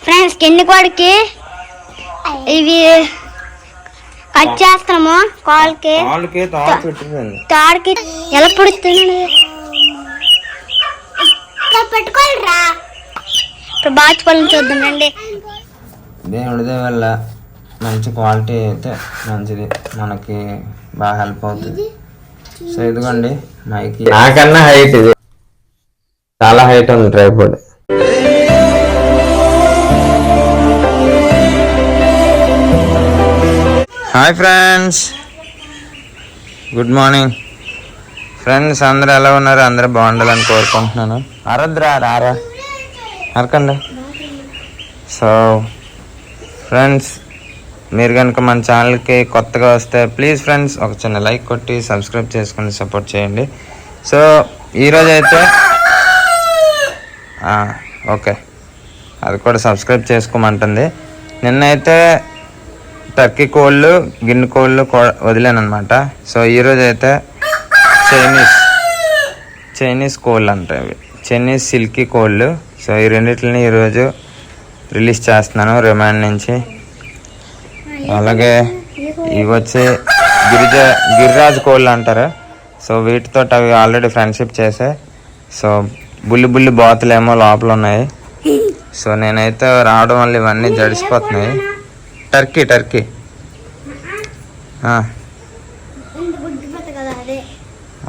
Friends కింది కోడికి ఇవి కట్ చేస్తాము. కాల్కి తాడుకి ఎలా పుడుతుంది పెట్టుకోరా. ఇప్పుడు బాచిపళ్ళని చూద్దాం రండి. దేవుడిదే వల్ల మంచి క్వాలిటీ అయితే మంచిది, మనకి బాగా హెల్ప్ అవుతుంది. సో ఇదిగోండి మైకి, నాకన్నా హైట్ ఇది, చాలా హైట్ ఉంది tripod. Hi friends, good morning friends. అందరూ ఎలా ఉన్నారు? అందరూ బాగుండాలని కోరుకుంటున్నాను. అరద్రా రారా అరకండి. సో ఫ్రెండ్స్, మీరు కనుక మన ఛానల్కి కొత్తగా వస్తే ప్లీజ్ ఫ్రెండ్స్ ఒక చిన్న లైక్ కొట్టి సబ్స్క్రైబ్ చేసుకొని సపోర్ట్ చేయండి. సో ఈరోజు అయితే ఓకే, అది కూడా సబ్స్క్రైబ్ చేసుకోమంటుంది. నిన్నైతే టర్కీ కోళ్ళు, గిన్నె కోళ్ళు వదిలేను అనమాట. సో ఈరోజు అయితే చైనీస్ కోళ్ళు అంటాయి, అవి చైనీస్ సిల్కీ కోళ్ళు. సో ఈ రెండింటిని ఈరోజు రిలీజ్ చేస్తున్నాను రిమాండ్ నుంచి. అలాగే ఇవి వచ్చి గిరిరాజు కోళ్ళు అంటారు. సో వీటితో అవి ఆల్రెడీ ఫ్రెండ్షిప్ చేసాయి. సో బుల్లి బాతులేమో లోపల ఉన్నాయి. సో నేనైతే రావడం వల్ల ఇవన్నీ జడిసిపోతున్నాయి. టర్కీ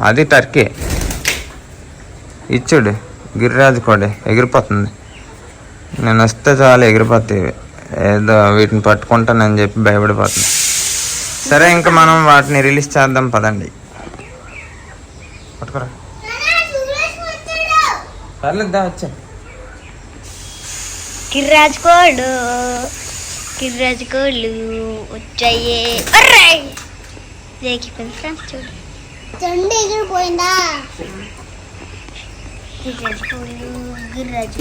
అది టర్కీ. ఇచ్చుడు గిరిరాజు కోడి ఎగిరిపోతుంది. నేను వస్తే చాలా ఎగిరిపోతాయి. ఏదో వీటిని పట్టుకుంటానని చెప్పి భయపడిపోతుంది. సరే, ఇంకా మనం వాటిని రిలీజ్ చేద్దాం పదండి. పట్టుకోరా, పర్లేదా వచ్చా. గిరిరాజు కోళ్ళు వచ్చాయే. చూడు ఎగిరిపోయిందా గిరిరాజు కోళ్ళు. గిరిరాజు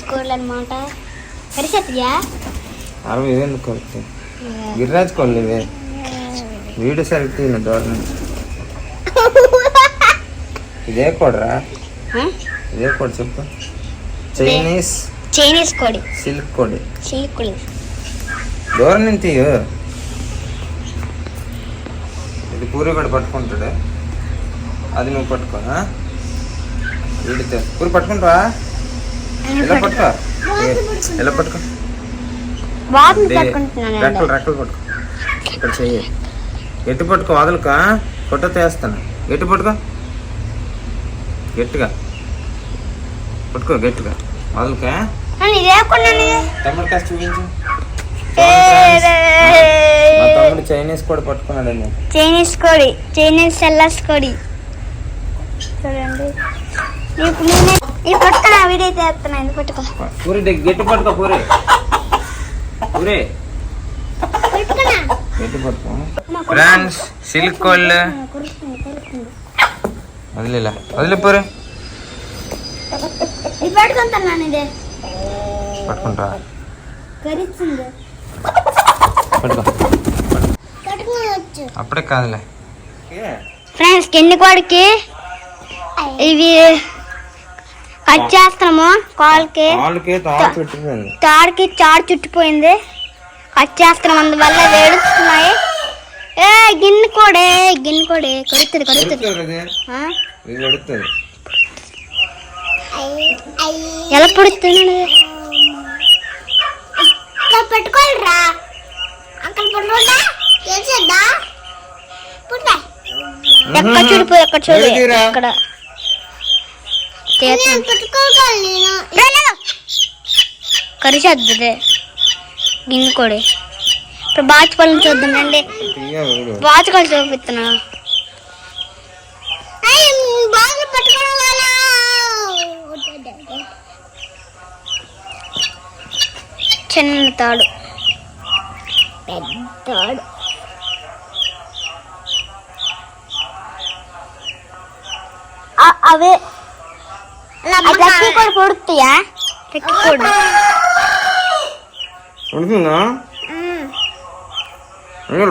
కోళ్ళు అనమాట. కరిసేతయా అవి ఇవెందుకు కలుగుతాయి? గిరిరాజు కోళ్ళు ఇవే. వీడు సరిగ్గా డోర్ నుంచి ఇదే కోడరా? ఇదే కోడి చెప్పు. చైనీస్ కోడి, సిల్క్ కోడి. దూరం నుంచి ఇది పూరి కూడా పట్టుకుంటాడు. అది నువ్వు పట్టుకో. వీడితే పూరి పట్టుకుంటావా? ఇలా పట్టుకో, ఇలా పట్టుకో. రెక్కలు పట్టుకో. ఇక్కడ చెయ్యి గట్టి పట్టుకో, వదలక ఫోటో తీస్తాను. గట్టి పట్టుకో, గట్టిగా పట్టుకో, గట్టిగా వదలక. తమ్ముడు కాస్త చూపించు. మా తమ్ముడు చైనీస్ కోడి పట్టుకున్నాడండి. చైనీస్ సెల్లర్స్ కోడి చూడండి. పట్టుకున్నా వీడియో చేస్తున్నాను. పట్టుకో పూరి, గట్టి పట్టుకో. పూరి గట్టి పట్టుకో. ఫ్రెండ్స్, సిల్క్ కోళ్ళు వదిలే పూరి పట్టుకుంటున్నాను. ఇదే పట్టుకుంటా, అప్పుడే కాదులే. ఫ్రెండ్స్, కింది కోడికి ఇవి కట్ చేస్తున్నాము. కాల్కి తాడుకి చాడు చుట్టిపోయింది. కట్ చేస్తున్నాం, అందువల్ల వేడుస్తున్నాయి. గిన్నె కోడే కడుతుంది. ఎలా పుడుతుంది? పెట్టుకోరా ఎక్కడ చూడిపోయి, ఎక్కడ చూడు, ఎక్కడ కరిచేద్దే గిన్నె కోడి. ఇప్పుడు బాచిపళ్ళని చూద్దాం రండి. బాచిపళ్ళు చూపిస్తున్నా. చిన్న తాడు, పెద్ద తాడు. అవే లక్కీ కూడా పొడుతాయా? లక్కీ కూడా ఉడుతుందా?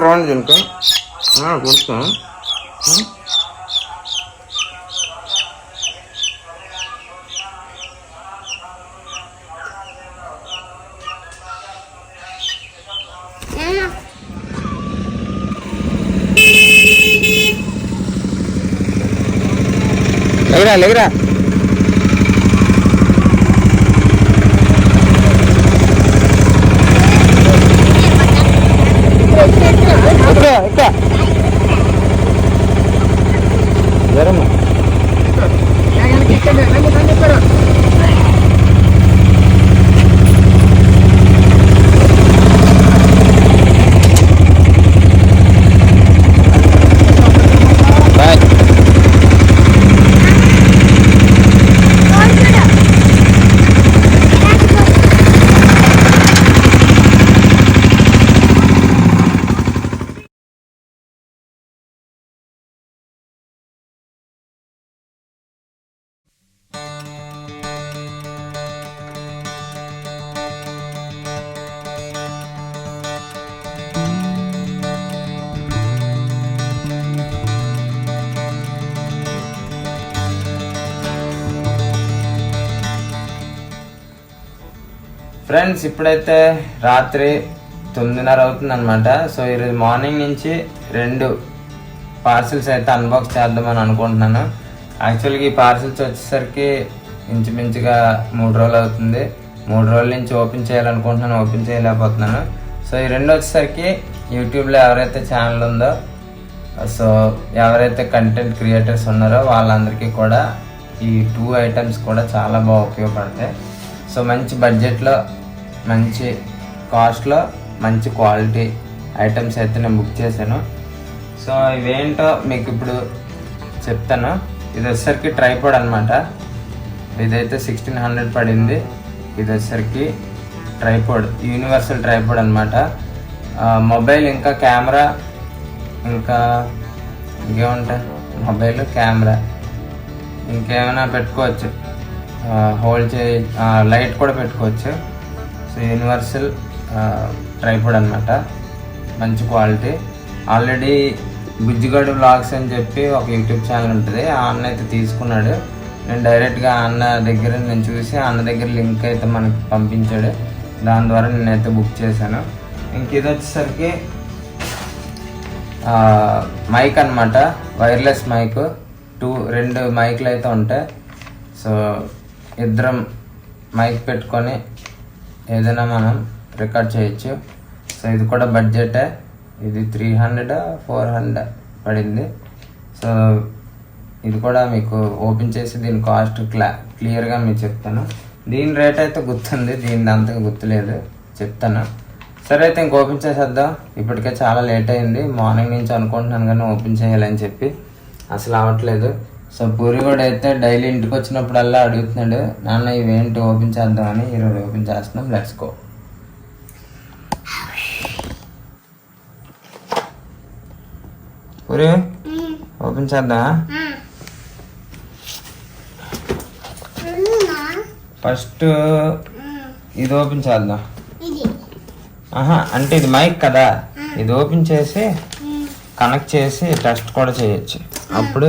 రౌండ్ తినుకో కొడుకో. లేగరా లేగరా. ఫ్రెండ్స్ ఇప్పుడైతే రాత్రి 9:30 అవుతుంది అనమాట. సో ఈరోజు మార్నింగ్ నుంచి 2 పార్సిల్స్ అయితే అన్బాక్స్ చేద్దామని అనుకుంటున్నాను. యాక్చువల్గా ఈ పార్సిల్స్ వచ్చేసరికి ఇంచుమించుగా 3 రోజులు అవుతుంది. 3 రోజుల నుంచి ఓపెన్ చేయాలనుకుంటున్నాను, ఓపెన్ చేయలేకపోతున్నాను. సో ఈ 2 వచ్చేసరికి యూట్యూబ్లో ఎవరైతే ఛానల్ ఉందో, సో ఎవరైతే కంటెంట్ క్రియేటర్స్ ఉన్నారో వాళ్ళందరికీ కూడా ఈ 2 ఐటమ్స్ కూడా చాలా బాగా ఉపయోగపడతాయి. సో మంచి బడ్జెట్లో, మంచి కాస్ట్లో, మంచి క్వాలిటీ ఐటమ్స్ అయితే నేను బుక్ చేశాను. సో ఇవేంటో మీకు ఇప్పుడు చెప్తాను. ఇది వచ్చేసరికి ట్రైపాడ్ అనమాట. ఇదైతే 1600 పడింది. ఇది వచ్చేసరికి ట్రైపాడ్, యూనివర్సల్ ట్రైపాడ్ అనమాట. మొబైల్ ఇంకా కెమెరా ఇంకా ఇంకేముంటాయి, మొబైల్ కెమెరా ఇంకేమైనా పెట్టుకోవచ్చు, హోల్డ్ చేయి, లైట్ కూడా పెట్టుకోవచ్చు. సో యూనివర్సల్ ట్రైపాడ్ అనమాట, మంచి క్వాలిటీ. ఆల్రెడీ బుజ్జిగడు వ్లాగ్స్ అని చెప్పి ఒక యూట్యూబ్ ఛానల్ ఉంటుంది, ఆ అన్న అయితే తీసుకున్నాడు. నేను డైరెక్ట్గా అన్న దగ్గర నేను చూసి అన్న దగ్గర లింక్ అయితే మనకి పంపించాడు, దాని ద్వారా నేనైతే బుక్ చేశాను. ఇంక ఇది వచ్చేసరికి మైక్ అనమాట, వైర్లెస్ మైక్. 2 మైక్లు అయితే ఉంటాయి. సో ఇద్దరం మైక్ పెట్టుకొని ఏదైనా మనం రికార్డ్ చేయొచ్చు. సో ఇది కూడా బడ్జెటే, ఇది 300-400 పడింది. సో ఇది కూడా మీకు ఓపెన్ చేసి దీని కాస్ట్ క్లియర్గా మీకు చెప్తాను. దీని రేట్ అయితే గుర్తుంది, దీని అంతగా గుర్తులేదు, చెప్తాను. సరే అయితే ఇంక ఓపెన్ చేసేద్దాం. ఇప్పటికే చాలా లేట్ అయింది, మార్నింగ్ నుంచి అనుకుంటున్నాను కానీ ఓపెన్ చేయాలని చెప్పి అసలు అవ్వట్లేదు. సో పూరి కూడా అయితే డైలీ ఇంటికి వచ్చినప్పుడల్లా అడుగుతున్నాడు, నాన్న ఇవేంటి ఓపెన్ చేద్దామని. ఈరోజు ఓపెన్ చేస్తున్నాం, లెట్స్ గో. పూరి ఓపెన్ చేద్దామా? ఫస్ట్ ఇది ఓపెన్ చేద్దాం. అంటే ఇది మైక్ కదా, ఇది ఓపెన్ చేసి కనెక్ట్ చేసి టెస్ట్ కూడా చేయొచ్చు. అప్పుడు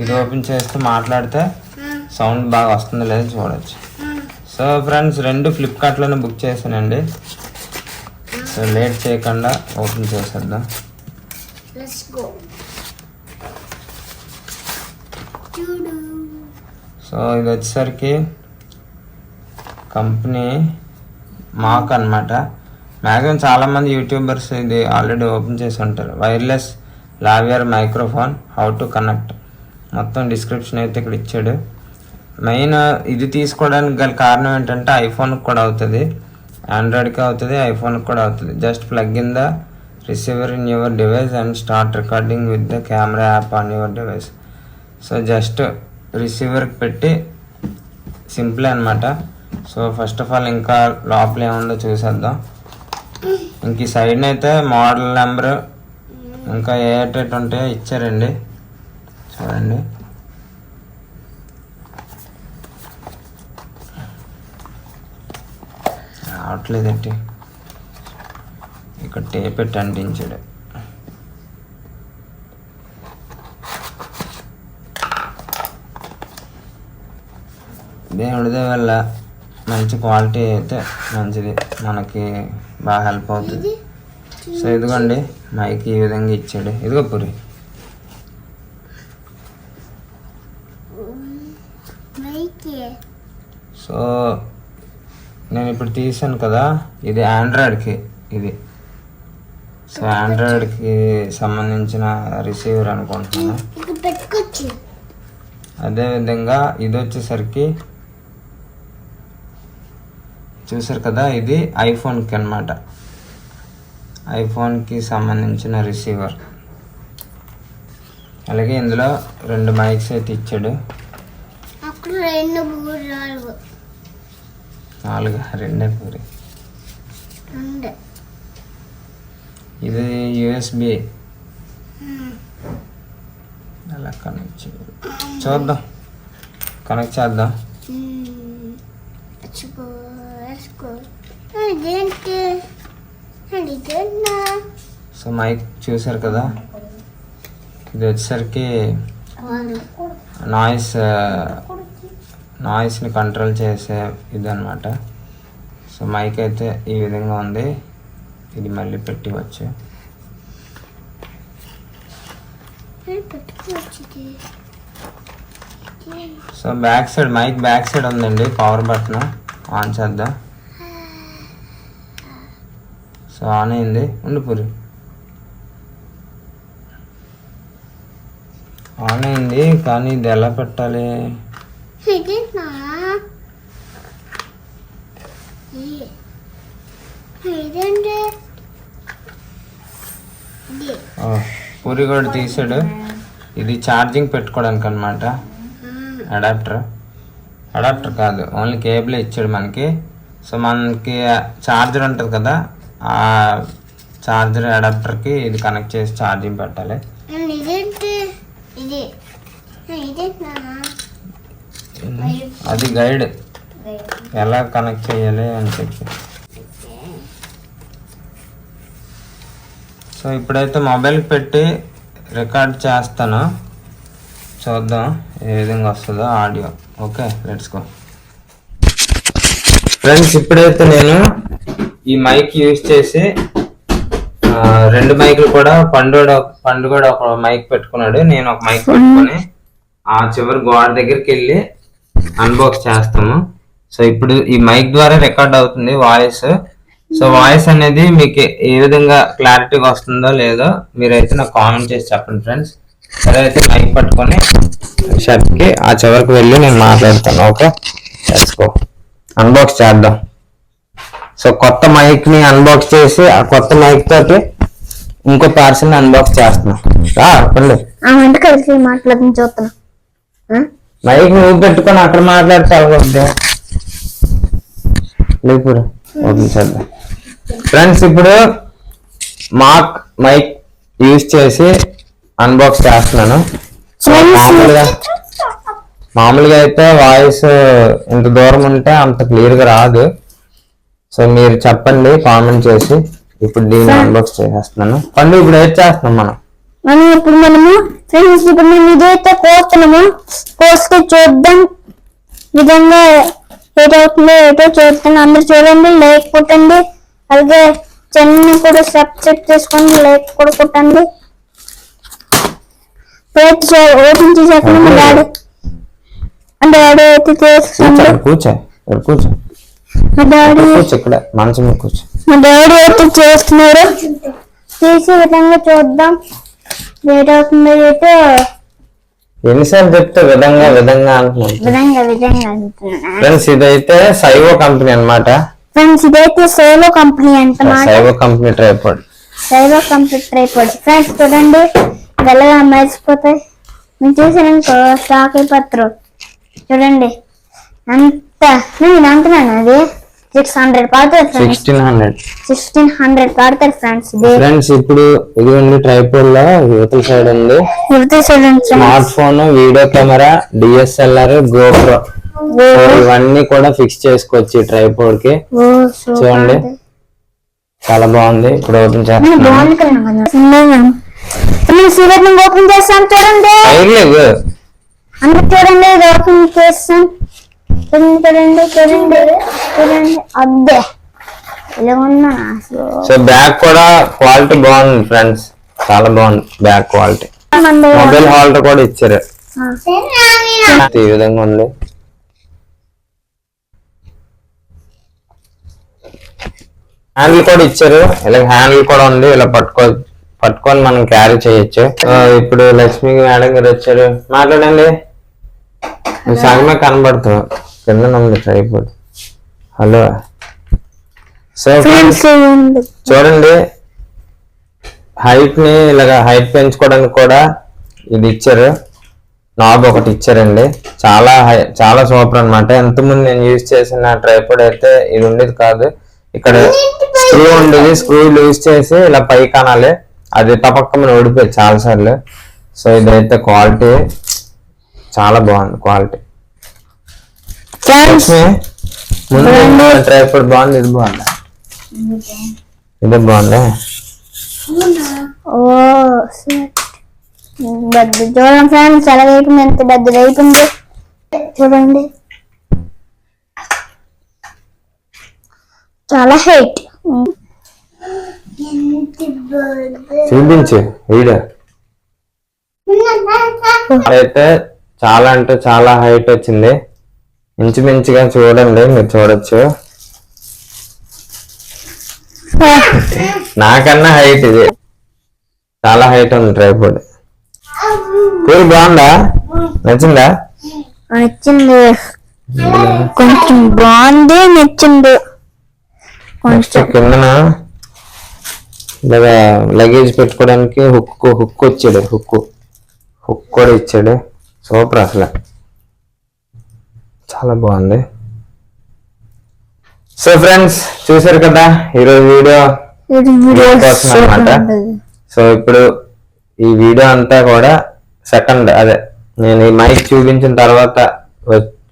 ఇది ఓపెన్ చేస్తూ మాట్లాడితే సౌండ్ బాగా వస్తుందో లేదో చూడొచ్చు. సో ఫ్రెండ్స్ 2 ఫ్లిప్కార్ట్లోనే బుక్ చేశానండి. సో లేట్ చేయకుండా ఓపెన్ చేసేద్దాం. సో ఇది వచ్చేసరికి కంపెనీ మాక్ అనమాట. మ్యాక్సిమం చాలామంది యూట్యూబర్స్ ఇది ఆల్రెడీ ఓపెన్ చేసి ఉంటారు. Wireless లావియర్ microphone, how to connect, మొత్తం డిస్క్రిప్షన్ అయితే ఇక్కడ ఇచ్చాడు. మెయిన్ ఇది తీసుకోవడానికి గల కారణం ఏంటంటే ఐఫోన్కి కూడా అవుతుంది, ఆండ్రాయిడ్కి అవుతుంది, ఐఫోన్కి కూడా అవుతుంది. Just plug in the receiver in your device and start recording with the camera app on your device. So just రిసీవర్కి పెట్టి సింపుల్ అనమాట. సో ఫస్ట్ ఆఫ్ ఆల్ ఇంకా లోపల ఏముందో చూసేద్దాం. ఇంక ఈ సైడ్న అయితే మోడల్ నెంబరు ఇంకా ఏ డేట్ ఉంటాయో ఇచ్చారండి, చూడండి. రావట్లేదండి, ఇక్కడ టేప్ పెట్టి అంటించాడు. దేవుడిదే వల్ల మంచి క్వాలిటీ అయితే మంచిది, మనకి బాగా హెల్ప్ అవుతుంది. సో ఇదిగోండి మైక్ ఈ విధంగా ఇచ్చాడు. ఇదిగో పూరి సో నేను ఇప్పుడు తీసాను కదా, ఇది ఆండ్రాయిడ్కి. ఇది సో ఆండ్రాయిడ్కి సంబంధించిన రిసీవర్ అనుకుంటున్నాను. అదేవిధంగా ఇది వచ్చేసరికి చూసారు కదా, ఇది ఐఫోన్కి అన్నమాట. ఐఫోన్కి సంబంధించిన రిసీవర్. అలాగే ఇందులో 2 మైక్స్ అయితే ఇచ్చాడు. 4 2 పూరి. ఇది యూఎస్బి. అలా కనెక్ట్ చేయాలి, చూద్దాం, కనెక్ట్ చేద్దాం. సో మైక్ చూసారు కదా, ఇది వచ్చేసరికి నాయిస్ని కంట్రోల్ చేసే ఇది అనమాట. సో మైక్ అయితే ఈ విధంగా ఉంది. ఇది మళ్ళీ పెట్టవచ్చు. So back side mike back side ఉందండి పవర్ బటన్. ఆన్ చేద్దాం. సో ఆన్ అయింది. ఉండు పూరి. ఆన్ అయింది కానీ ఇది ఎలా పెట్టాలి? పూరి కూడా తీసాడు. ఇది ఛార్జింగ్ పెట్టుకోవడానికి అనమాట. అడాప్టర్ కాదు, ఓన్లీ కేబుల్ ఇచ్చాడు మనకి. సో మనకి ఛార్జర్ ఉంటుంది కదా, ఆ ఛార్జర్ అడాప్టర్కి ఇది కనెక్ట్ చేసి ఛార్జింగ్ పెట్టాలి. అది గైడ్ ఎలా కనెక్ట్ చేయాలి అని చెప్పి. సో ఇప్పుడైతే మొబైల్కి పెట్టి రికార్డ్ చేస్తాను, చూద్దాం ఏ విధంగా వస్తుందో audio. Okay, let's go friends. ఇప్పుడైతే నేను ఈ మైక్ యూజ్ చేసి 2 మైకులు కూడా పండు కూడా ఒక మైక్ పెట్టుకున్నాడు, నేను ఒక మైక్ పెట్టుకుని ఆ చివరి గోడ దగ్గరికి వెళ్ళి అన్బాక్స్ చేస్తాము. సో ఇప్పుడు ఈ మైక్ ద్వారా రికార్డ్ అవుతుంది వాయిస్. సో వాయిస్ అనేది మీకు ఏ విధంగా క్లారిటీగా వస్తుందో లేదో మీరైతే నాకు కామెంట్ చేసి చెప్పండి ఫ్రెండ్స్. సరే అయితే మైక్ పట్టుకొని షర్ట్కి ఆ చివరికి వెళ్ళి నేను మాట్లాడతాను. Okay, let's go. అన్బాక్స్ చేద్దాం. సో కొత్త మైక్ ని అన్బాక్స్ చేసి ఆ కొత్త మైక్ తోటి ఇంకో పార్సల్ అన్బాక్స్ చేస్తున్నాం. కలిసి మాట్లాడుతున్నా చూస్తున్నా. మైక్ నువ్వు పెట్టుకొని అక్కడ మాట్లాడితే లేపురా. ఓపెన్ చేద్దాం ఫ్రెండ్స్. ఇప్పుడు మైక్ యూజ్ చేసి అన్బాక్స్ చేస్తున్నాను. మామూలుగా అయితే వాయిస్ ఇంత దూరం ఉంటే అంత క్లియర్ గా రాదు. సో మీరు చెప్పండి కామెంట్ చేసి. ఇప్పుడు దీన్ని అన్బాక్స్ చేసేస్తున్నాను. పండు ఇప్పుడు ఏం చేస్తున్నాం మనము ఫ్రెండ్స్? ఇప్పుడు మేము ఇదైతే కోస్తున్నాము, కోస్తే చూద్దాం విధంగా ఏటవుతుందో ఏటో చూస్తాను. అందరు చూడండి, లైక్ కొట్టండి. అలాగే చెన్న కూడా సబ్స్క్రైబ్ చేసుకోండి, లైక్ కూడా కొట్టండి. ఓపెన్ చేసాక మా డాడీ అయితే చేస్తాను. కూర్చో మా డాడీ అయితే చేస్తున్నారు. చేసే విధంగా చూద్దాం ఏటవుతుందో ఏటో. ఎన్నిసార్లు చెప్తే విధంగా ఫ్రెండ్స్. ఇదైతే సైవో కంపెనీ అన్నమాట. ఫ్రెండ్స్ ఇదైతే సైవో కంపెనీ అంటున్నా. సైవో కంపెనీ ట్రైపాడ్ ఫ్రెండ్స్ చూడండి వెళ్ళగా మర్చిపోతాయి. నేను చూసాను స్టాక్ పత్రం చూడండి అంత. నేను అంటున్నాను అది 600 పడుతుంది. 1600 పడతారు ఫ్రెండ్స్. ఫ్రెండ్స్ ఇప్పుడు ఇదిగోండి ట్రైపాడ్ లో యువతల సైడ్ ఉంది. Smart phone, video camera, DSLR, GoPro ఇవన్నీ కూడా ఫిక్స్ చేసుకోవచ్చు ట్రైపాడ్ కి. చూడండి చాలా బాగుంది. ఇప్పుడు ఓపెన్ చేస్తాను. ఓపెన్ చేస్తాను చూడండి. అందరు చూడండి ఓపెన్ చేస్తాం. చూడండి చూడండి చూడండి అబ్బే ఇలా ఉన్నా అసలు. సో బ్యాగ్ కూడా క్వాలిటీ బాగుంది ఫ్రెండ్స్, చాలా బాగుంది బ్యాగ్ క్వాలిటీ. మొబైల్ హోల్డర్ కూడా ఇచ్చారు, ఈ విధంగా ఉంది. హ్యాండిల్ కూడా ఇచ్చారు, ఇలా హ్యాండిల్ కూడా ఉంది, ఇలా పట్టుకొని మనం క్యారీ చేయొచ్చు. ఇప్పుడు లక్ష్మి మేడం గారు వచ్చారు, మాట్లాడండి. సగమే కనబడుతుంది, కింద ఉంది ట్రైపోడ్. హలో. సో చూడండి, హైట్ ని ఇలాగా హైట్ పెంచుకోవడానికి కూడా ఇది ఇచ్చారు, నాబ్ ఒకటి ఇచ్చారండి. చాలా సూపర్ అనమాట. ఎంతమంది నేను యూజ్ చేసిన ట్రైపోడ్ అయితే ఇది ఉండేది కాదు, ఇక్కడ స్క్రూ ఉండేది, స్క్రూ యూజ్ చేసి ఇలా పై కనాలి, అది తప్పకమని ఓడిపోయి చాలా సార్లు. సో ఇదైతే క్వాలిటీ చాలా బాగుంది, క్వాలిటీ ట్రైపోడ్ బాగుంది, ఇది బాగుంది, ఇదే బాగుంది. చూడండి ఫ్రెండ్స్, చాలా అయిపోయింది, ఎంత పెద్దది అయిపోయింది చూడండి, చాలా హైట్. చూపించు వీడియో. అయితే చాలా అంటే చాలా హైట్ వచ్చింది, ఇంచుమించుగా చూడండి, మీరు చూడొచ్చు. నాకన్నా హైట్ ఇది, చాలా హైట్ ఉంది ట్రైపోడ్. పేరు బాగుందా, నచ్చిందా? నచ్చింది, కొంచెం బాగుంది, నచ్చింది. కిందన లగేజ్ పెట్టుకోవడానికి హుక్ వచ్చాడు, హుక్ కూడా ఇచ్చాడు, సూపర్ అసలు, చాలా బాగుంది. సో ఫ్రెండ్స్ చూసారు కదా ఈరోజు వీడియో కోసం అనమాట. సో ఇప్పుడు ఈ వీడియో అంతా కూడా సెకండ్, అదే నేను ఈ మైక్ చూపించిన తర్వాత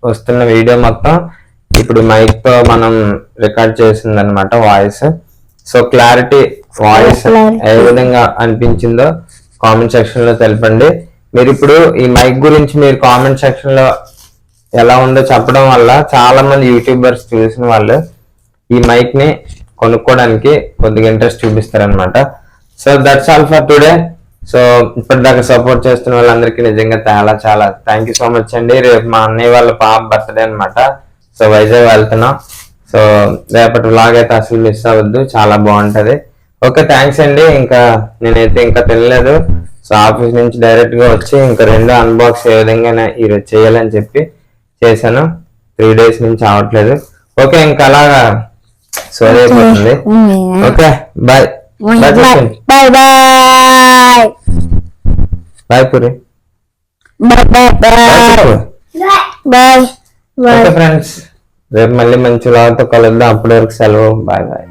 వస్తున్న వీడియో మొత్తం ఇప్పుడు మైక్ తో మనం రికార్డ్ చేసింది అనమాట వాయిస్. సో క్లారిటీ వాయిస్ ఏ విధంగా అనిపించిందో కామెంట్ సెక్షన్ లో తెలపండి. మీరు ఇప్పుడు ఈ మైక్ గురించి మీరు కామెంట్ సెక్షన్ లో ఎలా ఉందో చెప్పడం వల్ల చాలా మంది యూట్యూబర్స్ చూసిన వాళ్ళు ఈ మైక్ ని కొనుక్కోవడానికి కొద్దిగా ఇంట్రెస్ట్ చూపిస్తారనమాట. So that's all for today. So ఇప్పటిదాకా సపోర్ట్ చేస్తున్న వాళ్ళందరికీ నిజంగా చాలా థ్యాంక్ యూ సో మచ్ అండి. రేపు మా అన్నయ్య వాళ్ళ పాప బర్త్డే అనమాట. సో వైజాగ్ వెళ్తున్నాం. సో రేపటి వ్లాగ్ అయితే అసలు మిస్ అవ్వద్దు, చాలా బాగుంటది. ఓకే, థ్యాంక్స్ అండి. ఇంకా నేనైతే ఇంకా తినలేదు. సో ఆఫీస్ నుంచి డైరెక్ట్ గా వచ్చి ఇంకా రెండు అన్బాక్స్ ఏ విధంగా ఈరోజు చేయాలని చెప్పి చేశాను. 3 days నుంచి అవట్లేదు. ఓకే, ఇంకా అలాగా సారీ అయిపోతుంది. Okay, bye bye bye Puri, bye. Okay friends, రేపు మళ్ళీ మంచి వ్లాగ్ తో కలుద్దాం. అప్పటి వరకు సెలవు, బాయ్ బాయ్.